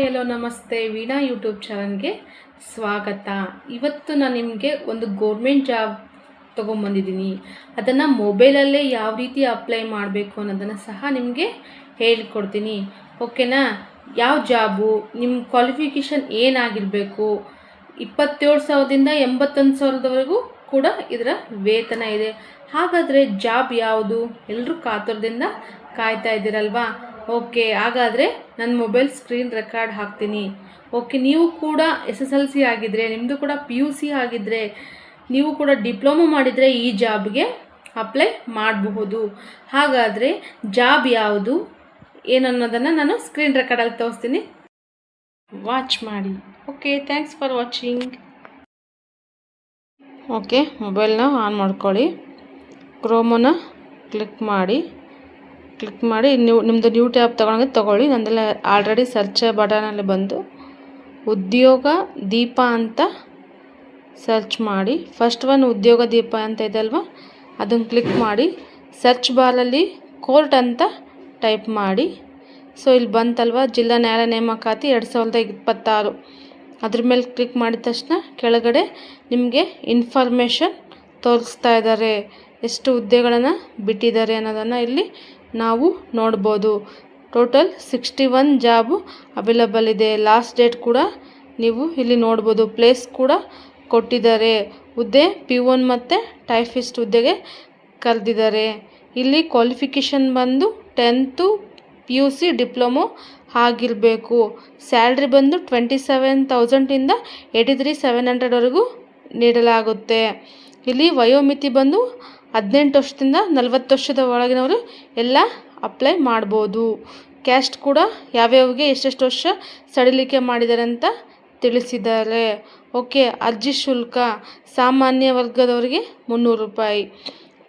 Hi hello ನಮಸ್ತೆ Veena YouTube ಚಾನಲ್ಗೆ ಸ್ವಾಗತ. ಇವತ್ತು ನಾನು ನಿಮಗೆ ಒಂದು ಗೌರ್ಮೆಂಟ್ ಜಾಬ್ ತೊಗೊಂಬಂದಿದ್ದೀನಿ. ಅದನ್ನು ಮೊಬೈಲಲ್ಲೇ ಯಾವ ರೀತಿ ಅಪ್ಲೈ ಮಾಡಬೇಕು ಅನ್ನೋದನ್ನು ಸಹ ನಿಮಗೆ ಹೇಳಿಕೊಡ್ತೀನಿ. ಓಕೆನಾ? ಯಾವ ಜಾಬು, ನಿಮ್ಮ ಕ್ವಾಲಿಫಿಕೇಷನ್ ಏನಾಗಿರಬೇಕು, 27,000ದಿಂದ 81,000ದವರೆಗೂ ಕೂಡ ಇದರ ವೇತನ ಇದೆ. ಹಾಗಾದರೆ ಜಾಬ್ ಯಾವುದು? ಎಲ್ಲರೂ ಕಾತುರದಿಂದ ಕಾಯ್ತಾ ಇದ್ದೀರಲ್ವಾ? ಓಕೆ, ಹಾಗಾದರೆ ನನ್ನ ಮೊಬೈಲ್ ಸ್ಕ್ರೀನ್ ರೆಕಾರ್ಡ್ ಹಾಕ್ತೀನಿ. ಓಕೆ, ನೀವು ಕೂಡ SSLC ಆಗಿದ್ದರೆ, ನಿಮ್ಮದು ಕೂಡ PUC ಆಗಿದ್ದರೆ, ನೀವು ಕೂಡ ಡಿಪ್ಲೊಮೊ ಮಾಡಿದರೆ ಈ ಜಾಬ್ಗೆ ಅಪ್ಲೈ ಮಾಡಬಹುದು. ಹಾಗಾದರೆ ಜಾಬ್ ಯಾವುದು ಏನನ್ನೋದನ್ನು ನಾನು ಸ್ಕ್ರೀನ್ ರೆಕಾರ್ಡಲ್ಲಿ ತೋರಿಸ್ತೀನಿ, ವಾಚ್ ಮಾಡಿ. Okay, thanks for watching. Okay, ಮೊಬೈಲ್ನ ಆನ್ ಮಾಡ್ಕೊಳ್ಳಿ. ಕ್ರೋಮನ್ನ ಕ್ಲಿಕ್ ಮಾಡಿ ನಿಮ್ಮದು ನ್ಯೂ ಟ್ಯಾಬ್ ತೊಗೊಳ್ಳಿ. ನಂದೆಲ್ಲ ಆಲ್ರೆಡಿ ಸರ್ಚ್ ಬಟನಲ್ಲಿ ಬಂದು ಉದ್ಯೋಗ ದೀಪ ಅಂತ ಸರ್ಚ್ ಮಾಡಿ. ಫಸ್ಟ್ ಒನ್ ಉದ್ಯೋಗ ದೀಪ ಅಂತ ಇದೆ ಅಲ್ವಾ, ಅದನ್ನು ಕ್ಲಿಕ್ ಮಾಡಿ. ಸರ್ಚ್ ಬಾರಲ್ಲಿ ಕೋರ್ಟ್ ಅಂತ ಟೈಪ್ ಮಾಡಿ. ಸೊ ಇಲ್ಲಿ ಬಂತಲ್ವ, ಜಿಲ್ಲಾ ನ್ಯಾಯಾಲಯ ನೇಮಕಾತಿ 2026. ಅದ್ರ ಮೇಲೆ ಕ್ಲಿಕ್ ಮಾಡಿದ ತಕ್ಷಣ ಕೆಳಗಡೆ ನಿಮಗೆ ಇನ್ಫಾರ್ಮೇಷನ್ ತೋರಿಸ್ತಾ ಇದ್ದಾರೆ, ಎಷ್ಟು ಹುದ್ದೆಗಳನ್ನು ಬಿಟ್ಟಿದ್ದಾರೆ ಅನ್ನೋದನ್ನು ಇಲ್ಲಿ ನಾವು ನೋಡ್ಬೋದು. ಟೋಟಲ್ 61 ಜಾಬು ಅವೈಲಬಲ್ ಇದೆ. ಲಾಸ್ಟ್ ಡೇಟ್ ಕೂಡ ನೀವು ಇಲ್ಲಿ ನೋಡ್ಬೋದು. ಪ್ಲೇಸ್ ಕೂಡ ಕೊಟ್ಟಿದ್ದಾರೆ. ಹುದ್ದೆ P1 ಮತ್ತು ಟೈಪಿಸ್ಟ್ ಹುದ್ದೆಗೆ ಕರೆದಿದ್ದಾರೆ. ಇಲ್ಲಿ ಕ್ವಾಲಿಫಿಕೇಷನ್ ಬಂದು 10th PUC ಡಿಪ್ಲೊಮೊ ಆಗಿರಬೇಕು. ಸ್ಯಾಲ್ರಿ ಬಂದು 27,000ಇಂದ 83,700ವರೆಗೂ ನೀಡಲಾಗುತ್ತೆ. ಇಲ್ಲಿ ವಯೋಮಿತಿ ಬಂದು 18 ವರ್ಷದಿಂದ 40 ವರ್ಷದ ಒಳಗಿನವರು ಎಲ್ಲ ಅಪ್ಲೈ ಮಾಡ್ಬೋದು. ಕ್ಯಾಸ್ಟ್ ಕೂಡ ಯಾವ್ಯಾವಿಗೆ ಎಷ್ಟೆಷ್ಟು ವರ್ಷ ಸಡಿಲಿಕೆ ಮಾಡಿದ್ದಾರೆ ಅಂತ ತಿಳಿಸಿದ್ದಾರೆ. ಓಕೆ, ಅರ್ಜಿ ಶುಲ್ಕ ಸಾಮಾನ್ಯ ವರ್ಗದವರಿಗೆ 300 ರೂಪಾಯಿ.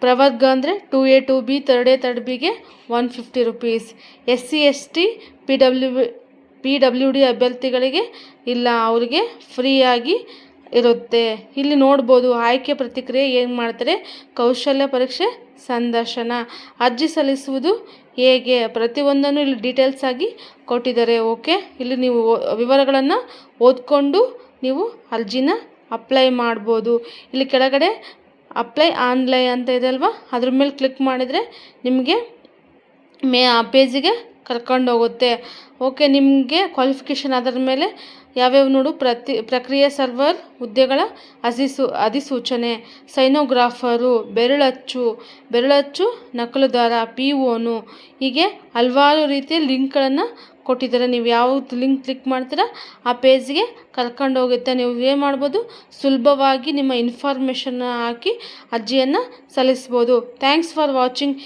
ಪ್ರವರ್ಗ ಅಂದರೆ 2A 2B 3A 3Bಗೆ 150 rupees. SC ST PWD ಅಭ್ಯರ್ಥಿಗಳಿಗೆ ಇಲ್ಲ, ಅವರಿಗೆ ಫ್ರೀಯಾಗಿ ಇರುತ್ತೆ. ಇಲ್ಲಿ ನೋಡ್ಬೋದು ಆಯ್ಕೆ ಪ್ರತಿಕ್ರಿಯೆ ಏನು ಮಾಡ್ತಾರೆ, ಕೌಶಲ್ಯ ಪರೀಕ್ಷೆ, ಸಂದರ್ಶನ, ಅರ್ಜಿ ಸಲ್ಲಿಸುವುದು ಹೇಗೆ, ಪ್ರತಿಯೊಂದನ್ನು ಇಲ್ಲಿ ಡೀಟೇಲ್ಸ್ ಆಗಿ ಕೊಟ್ಟಿದ್ದಾರೆ. ಓಕೆ, ಇಲ್ಲಿ ನೀವು ವಿವರಗಳನ್ನು ಓದ್ಕೊಂಡು ನೀವು ಅರ್ಜಿನ ಅಪ್ಲೈ ಮಾಡ್ಬೋದು. ಇಲ್ಲಿ ಕೆಳಗಡೆ ಅಪ್ಲೈ ಆನ್ಲೈನ್ ಅಂತ ಇದೆ ಅಲ್ವಾ, ಅದ್ರ ಮೇಲೆ ಕ್ಲಿಕ್ ಮಾಡಿದರೆ ನಿಮಗೆ ಆ ಪೇಜಿಗೆ ಕರ್ಕೊಂಡು ಹೋಗುತ್ತೆ. ಓಕೆ, ನಿಮಗೆ ಕ್ವಾಲಿಫಿಕೇಷನ್ ಅದರ ಮೇಲೆ ಯಾವ್ಯಾವ ನೋಡು, ಪ್ರಕ್ರಿಯೆ ಸರ್ವರ್ ಹುದ್ದೆಗಳ ಅಧಿಸೂಚನೆ, ಸೈನೋಗ್ರಾಫರು, ಬೆರಳಚ್ಚು ನಕಲುದಾರ, POನು, ಹೀಗೆ ಹಲವಾರು ರೀತಿಯ ಲಿಂಕ್ಗಳನ್ನು ಕೊಟ್ಟಿದ್ದಾರೆ. ನೀವು ಯಾವುದು ಲಿಂಕ್ ಕ್ಲಿಕ್ ಮಾಡ್ತೀರಾ ಆ ಪೇಜ್ಗೆ ಕರ್ಕೊಂಡು ಹೋಗುತ್ತೆ. ನೀವು ಏನು ಮಾಡ್ಬೋದು, ಸುಲಭವಾಗಿ ನಿಮ್ಮ ಇನ್ಫಾರ್ಮೇಷನ್ನ ಹಾಕಿ ಅರ್ಜಿಯನ್ನು ಸಲ್ಲಿಸ್ಬೋದು. Thanks for watching.